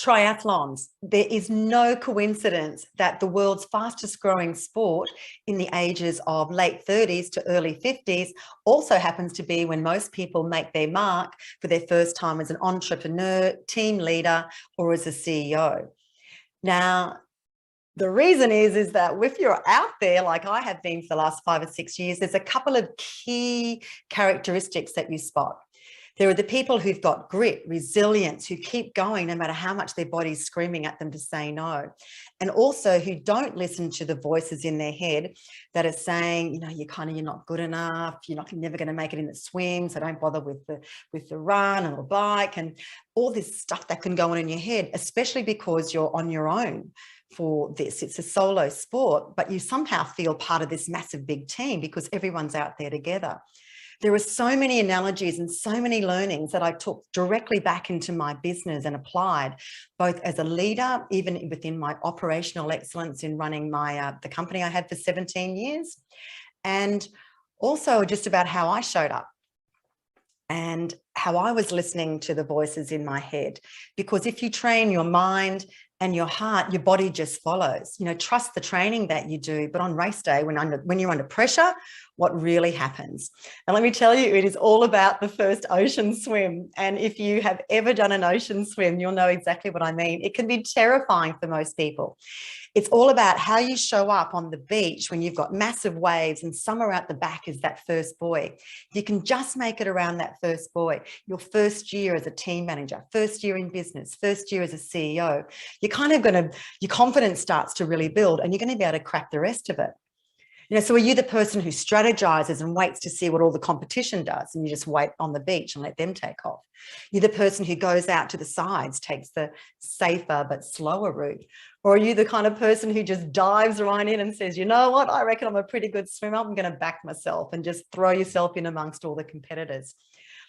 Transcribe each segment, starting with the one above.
Triathlons. There is no coincidence that the world's fastest growing sport in the ages of late 30s to early 50s also happens to be when most people make their mark for their first time as an entrepreneur, team leader, or as a CEO. Now, the reason is that if you're out there, like I have been for the last 5 or 6 years, there's a couple of key characteristics that you spot. There are the people who've got grit, resilience, who keep going no matter how much their body's screaming at them to say no. And also who don't listen to the voices in their head that are saying, you know, you're not good enough, you're never going to make it in the swim, so don't bother with the run or the bike, and all this stuff that can go on in your head, especially because you're on your own for this. It's a solo sport, but you somehow feel part of this massive big team because everyone's out there together. There are so many analogies and so many learnings that I took directly back into my business and applied, both as a leader, even within my operational excellence in running my the company I had for 17 years, and also just about how I showed up and how I was listening to the voices in my head. Because if you train your mind and your heart, your body just follows. You know, trust the training that you do, but on race day, when you're under pressure, what really happens? And let me tell you, it is all about the first ocean swim. And if you have ever done an ocean swim, you'll know exactly what I mean. It can be terrifying for most people. It's all about how you show up on the beach when you've got massive waves and somewhere out the back is that first buoy. You can just make it around that first buoy. Your first year as a team manager, first year in business, first year as a CEO, your confidence starts to really build and you're going to be able to crack the rest of it. You know, so are you the person who strategizes and waits to see what all the competition does and you just wait on the beach and let them take off? You're the person who goes out to the sides, takes the safer but slower route? Or are you the kind of person who just dives right in and says, you know what, I reckon I'm a pretty good swimmer, I'm going to back myself, and just throw yourself in amongst all the competitors?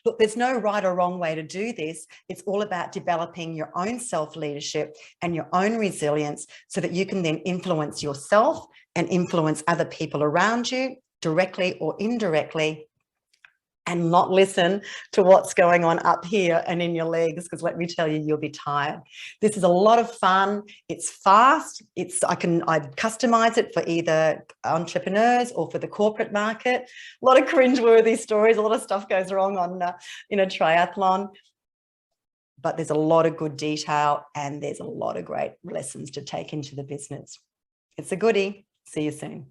Look, there's no right or wrong way to do this. It's all about developing your own self-leadership and your own resilience so that you can then influence yourself and influence other people around you directly or indirectly, and not listen to what's going on up here and in your legs, because let me tell you, you'll be tired. This is a lot of fun. It's fast. I customize it for either entrepreneurs or for the corporate market. A lot of cringeworthy stories. A lot of stuff goes wrong on in a triathlon, but there's a lot of good detail and there's a lot of great lessons to take into the business. It's a goodie. See you soon.